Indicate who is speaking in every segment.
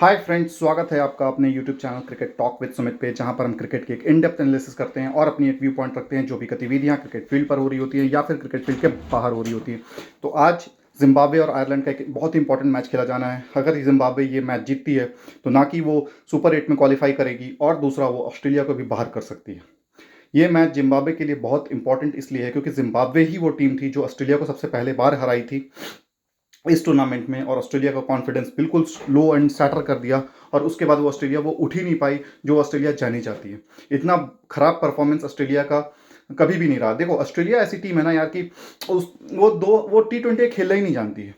Speaker 1: Hi friends, स्वागत है आपका अपने YouTube channel cricket talk with Sumit पे, जहां पर हम क्रिकेट की एक इन डेप्थ एनालिसिस करते हैं और अपनी एक व्यू पॉइंट रखते हैं जो भी गतिविधियां क्रिकेट फील्ड पर हो रही होती हैं या फिर क्रिकेट फील्ड के बाहर हो रही होती हैं। तो आज जिम्बाब्वे और आयरलैंड का एक बहुत इंपॉर्टेंट मैच खेला जाना है। अगर जिम्बाब्वे ये मैच जीतती है तो ना कि वो सुपर 8 में क्वालिफाई करेगी और दूसरा वो ऑस्ट्रेलिया को भी बाहर कर सकती है। ये मैच जिम्बाब्वे के लिए बहुत इंपॉर्टेंट इसलिए है क्योंकि जिम्बाब्वे ही वो टीम थी जो ऑस्ट्रेलिया को सबसे पहले बार हराई थी इस टूर्नामेंट में, और ऑस्ट्रेलिया का कॉन्फिडेंस बिल्कुल लो एंड सैटर कर दिया। और उसके बाद वो ऑस्ट्रेलिया वो उठ ही नहीं पाई जो ऑस्ट्रेलिया जानी चाहती है। इतना खराब परफॉर्मेंस ऑस्ट्रेलिया का कभी भी नहीं रहा। देखो, ऑस्ट्रेलिया ऐसी टीम है ना यार कि वो T20 खेलना ही नहीं जानती है।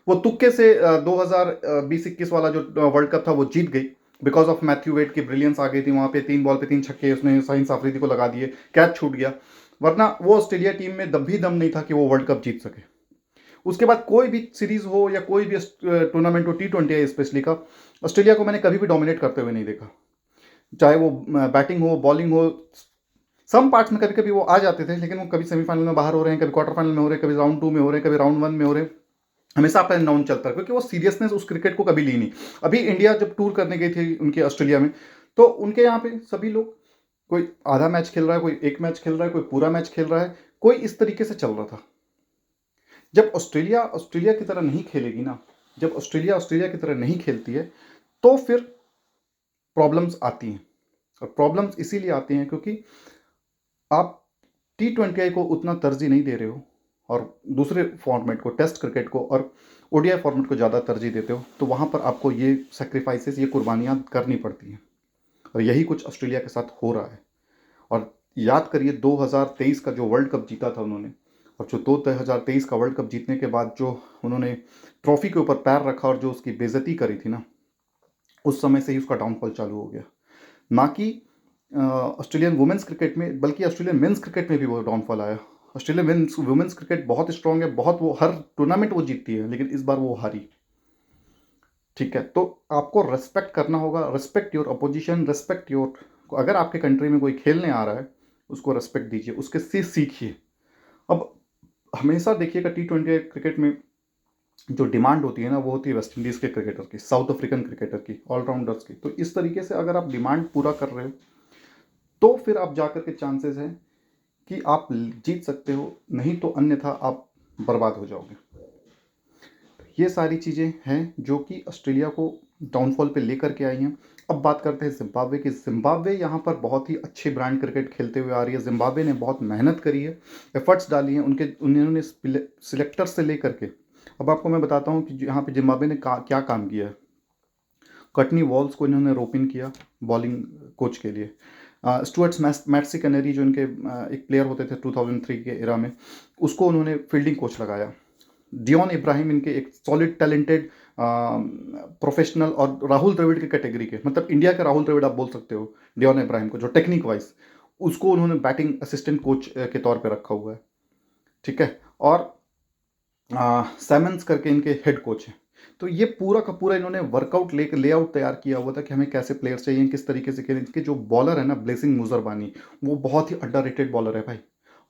Speaker 1: वो तुक्के से 2020-21 वाला जो वर्ल्ड कप था वो जीत गई बिकॉज ऑफ मैथ्यू वेड की ब्रिलियंस आ गई थी वहां पे। 3 बॉल पे 3 छक्के उसने साइंस आफरीदी को लगा दिए, कैच छूट गया। वरना वो ऑस्ट्रेलिया टीम में दम भी दम नहीं था कि वो वर्ल्ड कप जीत सके। उसके बाद कोई भी सीरीज हो या कोई भी टूर्नामेंट हो, T20 है स्पेशली का, ऑस्ट्रेलिया को मैंने कभी भी डोमिनेट करते हुए नहीं देखा। चाहे वो बैटिंग हो, बॉलिंग हो, सम पार्ट्स में कभी कभी वो आ जाते थे, लेकिन वो कभी सेमीफाइनल में बाहर हो रहे हैं, कभी क्वार्टर फाइनल में हो रहे हैं, कभी राउंड 2 में हो रहे हैं, कभी राउंड 1 में हो रहे हैं। हमेशा अप एंड डाउन चलता है क्योंकि वो सीरियसनेस उस क्रिकेट को कभी ली नहीं। अभी इंडिया जब टूर करने गई थी उनके ऑस्ट्रेलिया में, तो उनके यहाँ पे सभी लोग, कोई आधा मैच खेल रहा है, कोई एक मैच खेल रहा है, कोई पूरा मैच खेल रहा है, कोई इस तरीके से चल रहा था। जब ऑस्ट्रेलिया ऑस्ट्रेलिया की तरह नहीं खेलेगी ना, जब ऑस्ट्रेलिया ऑस्ट्रेलिया की तरह नहीं खेलती है, तो फिर प्रॉब्लम्स आती हैं। और प्रॉब्लम्स इसीलिए आती हैं क्योंकि आप T20 को उतना तरजीह नहीं दे रहे हो और दूसरे फॉर्मेट को, टेस्ट क्रिकेट को और ODI फॉर्मेट को ज़्यादा तरजीह देते हो, तो वहाँ पर आपको ये सेक्रीफाइसेस, ये कुर्बानियाँ करनी पड़ती हैं। और यही कुछ ऑस्ट्रेलिया के साथ हो रहा है। और याद करिए 2023 का जो वर्ल्ड कप जीता था उन्होंने, और जो 2023 का वर्ल्ड कप जीतने के बाद जो उन्होंने ट्रॉफी के ऊपर पैर रखा और जो उसकी बेइज्जती करी थी ना, उस समय से ही उसका डाउनफॉल चालू हो गया। ना कि ऑस्ट्रेलियन वुमेन्स क्रिकेट में, बल्कि ऑस्ट्रेलियन मेंस क्रिकेट में भी वो डाउनफॉल आया। ऑस्ट्रेलियन वुमेन्स क्रिकेट बहुत स्ट्रांग है, बहुत, वो हर टूर्नामेंट वो जीतती है, लेकिन इस बार वो हारी। ठीक है, तो आपको रेस्पेक्ट करना होगा, respect your opposition, respect your, अगर आपके कंट्री में कोई खेलने आ रहा है उसको रेस्पेक्ट दीजिए, उसके से सीखिए। अब हमेशा देखिएगा T20 क्रिकेट में जो डिमांड होती है ना, वो होती है वेस्ट इंडीज़ के क्रिकेटर की, साउथ अफ्रीकन क्रिकेटर की, ऑलराउंडर्स की। तो इस तरीके से अगर आप डिमांड पूरा कर रहे हो तो फिर आप जाकर के चांसेस हैं कि आप जीत सकते हो, नहीं तो अन्यथा आप बर्बाद हो जाओगे। ये सारी चीज़ें हैं जो कि ऑस्ट्रेलिया को डाउनफॉल पे लेकर के आई हैं। अब बात करते हैं जिम्बाब्वे की। जिम्बाब्वे यहाँ पर बहुत ही अच्छे ब्रांड क्रिकेट खेलते हुए आ रही है। जिम्बाब्वे ने बहुत मेहनत करी है, एफर्ट्स डाली हैं, उन्होंने सिलेक्टर से लेकर के, अब आपको मैं बताता हूँ कि यहाँ पे जिम्बाब्वे ने क्या काम किया है। कटनी वॉल्स को इन्होंने रोप इन किया बॉलिंग कोच के लिए। स्टुअर्ट मैट्सी कनेरी जो इनके एक प्लेयर होते थे 2003 के एरा में, उसको उन्होंने फील्डिंग कोच लगाया। डियोन इब्राहिम इनके एक सॉलिड टैलेंटेड प्रोफेशनल, और राहुल द्रविड़ की कैटेगरी के, मतलब इंडिया के राहुल द्रविड़ आप बोल सकते हो डियोन इब्राहिम को, जो टेक्निक वाइज, उसको उन्होंने बैटिंग असिस्टेंट कोच के तौर पे रखा हुआ है। ठीक है, और सैमन्स करके इनके हेड कोच हैं। तो ये पूरा का पूरा इन्होंने वर्कआउट लेकर लेआउट तैयार किया हुआ था कि हमें कैसे प्लेयर्स चाहिए, किस तरीके से खेलें। इनके जो बॉलर है ना, ब्लेसिंग मुजरबानी, वो बहुत ही अंडररेटेड बॉलर है भाई।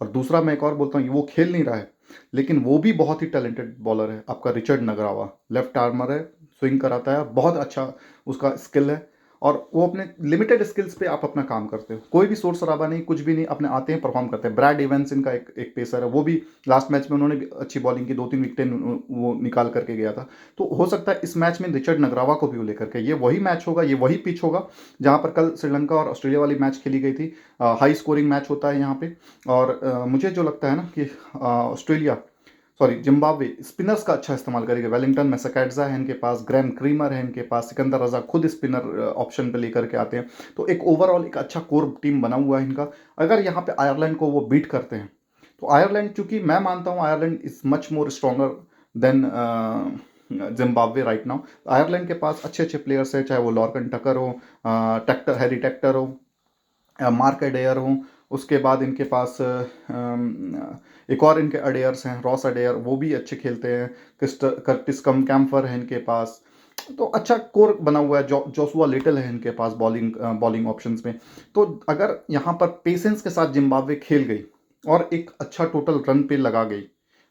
Speaker 1: और दूसरा मैं एक और बोलता हूँ, वो खेल नहीं रहा है लेकिन वो भी बहुत ही टैलेंटेड बॉलर है, आपका रिचर्ड नगरावा। लेफ्ट आर्मर है, स्विंग कराता है, बहुत अच्छा उसका स्किल है। और वो अपने लिमिटेड स्किल्स पे आप अपना काम करते हो, कोई भी शोर शराबा नहीं, कुछ भी नहीं, अपने आते हैं, परफॉर्म करते हैं। ब्रैड इवेंस इनका एक पेसर है, वो भी लास्ट मैच में उन्होंने भी अच्छी बॉलिंग की, 2-3 विकेटें वो निकाल करके गया था। तो हो सकता है इस मैच में रिचर्ड नगरावा को भी वो लेकर के, ये वही मैच होगा, ये वही पिच होगा जहाँ पर कल श्रीलंका और ऑस्ट्रेलिया वाली मैच खेली गई थी। हाई स्कोरिंग मैच होता है यहाँ पे। और मुझे जो लगता है ना कि ऑस्ट्रेलिया, सॉरी जिम्बाब्वे, स्पिनर्स का अच्छा इस्तेमाल करेगा। वेलिंगटन मैसाकाड्जा है इनके पास, ग्रैम क्रीमर है इनके पास, सिकंदर रजा खुद स्पिनर ऑप्शन पे लेकर के आते हैं। तो एक ओवरऑल एक अच्छा कोर टीम बना हुआ है इनका। अगर यहाँ पे आयरलैंड को वो बीट करते हैं, तो आयरलैंड, चूंकि मैं मानता हूँ Ireland is much more stronger than Zimbabwe right now. Ireland के पास अच्छे अच्छे प्लेयर्स हैं, चाहे वो लॉर्कन टकर हो, टेक्टर, हैरी टेक्टर हो, मार्क एडेयर हों। उसके बाद इनके पास एक और इनके अडेयर्स हैं, रॉस अडेयर, वो भी अच्छे खेलते हैं। कर्टिस कम कैम्फर है इनके पास। तो अच्छा कोर बना हुआ है। जोसुआ लिटिल है इनके पास बॉलिंग ऑप्शंस में। तो अगर यहाँ पर पेशेंस के साथ जिम्बाब्वे खेल गई और एक अच्छा टोटल रन पे लगा गई,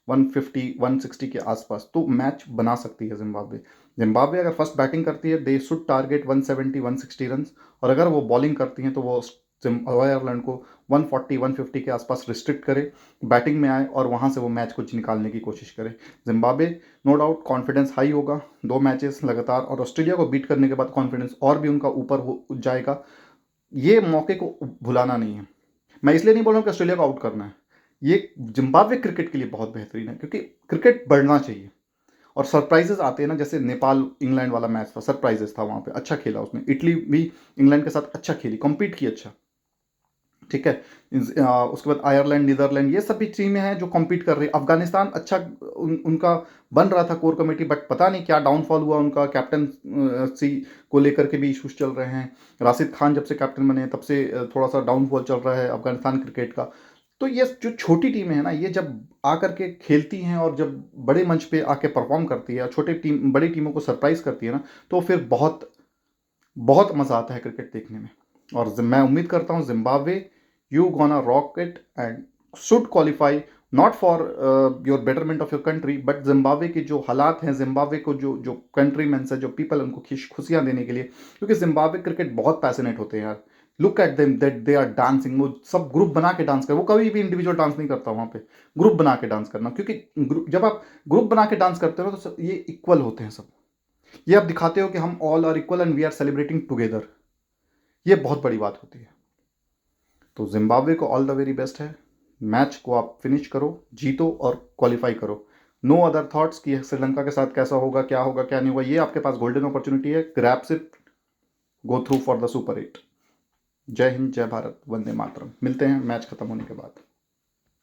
Speaker 1: 150 160 के आसपास, तो मैच बना सकती है जिम्बाब्वे। जिम्बाब्वे अगर फर्स्ट बैटिंग करती है, दे शुड टारगेट 170 160 रन, और अगर वो बॉलिंग करती हैं तो वो आयरलैंड को 140 150 के आसपास रिस्ट्रिक्ट करे, बैटिंग में आए और वहाँ से वो मैच कुछ निकालने की कोशिश करे। Zimbabwe no doubt confidence high होगा 2 मैचेस लगातार, और ऑस्ट्रेलिया को बीट करने के बाद कॉन्फिडेंस और भी उनका ऊपर हो जाएगा। ये मौके को भुलाना नहीं है। मैं इसलिए नहीं बोल रहा हूँ कि ऑस्ट्रेलिया को आउट करना है, ये जिम्बाब्वे क्रिकेट के लिए बहुत बेहतरीन है, क्योंकि क्रिकेट बढ़ना चाहिए और सरप्राइजेस आते हैं ना, जैसे नेपाल इंग्लैंड वाला मैच था, सरप्राइजेस था वहाँ पे, अच्छा खेला उसने, इटली भी इंग्लैंड के साथ अच्छा खेली, कम्पीट की अच्छा, ठीक है। उसके बाद आयरलैंड, नीदरलैंड, ये सभी टीमें हैं जो कम्पीट कर रही है। अफगानिस्तान अच्छा उनका बन रहा था कोर कमेटी, बट पता नहीं क्या डाउनफॉल हुआ उनका, कैप्टन सी को लेकर के भी इशूज चल रहे हैं। राशिद खान जब से कैप्टन बने तब से थोड़ा सा डाउनफॉल चल रहा है अफगानिस्तान क्रिकेट का। तो ये जो छोटी टीमें हैं ना, ये जब आकर के खेलती हैं और जब बड़े मंच पे आके परफॉर्म करती है, छोटे टीम बड़ी टीमों को सरप्राइज करती है ना, तो फिर बहुत बहुत मज़ा आता है क्रिकेट देखने में। और मैं उम्मीद करता हूँ Zimbabwe, you gonna rock it and should qualify, not for your betterment of your country, but Zimbabwe के जो हालात हैं, जिम्बाब्वे को जो जो कंट्रीमैन्स है, जो पीपल, उनको खुशियाँ देने के लिए, क्योंकि जिम्बाब्वे क्रिकेट बहुत पैशनेट होते हैं यार। Look at them that they are dancing, वो सब ग्रुप बना के डांस कर, वो कभी भी इंडिविजुअल डांस नहीं करता वहाँ पे, ग्रुप बना के डांस करना, क्योंकि जब आप ग्रुप बना के डांस करते हो तो ये इक्वल होते हैं सब, ये आप दिखाते हो कि हम all are equal and we are celebrating together, ये बहुत बड़ी बात होती है। तो जिम्बाब्वे को ऑल द वेरी बेस्ट है, मैच को आप फिनिश करो, जीतो और क्वालिफाई करो। नो अदर थॉट्स कि श्रीलंका के साथ कैसा होगा, क्या होगा, क्या नहीं होगा, ये आपके पास गोल्डन अपॉर्चुनिटी है, grabs it, go through for the super 8। जय हिंद, जय भारत, वंदे मातरम। मिलते हैं मैच खत्म होने के बाद।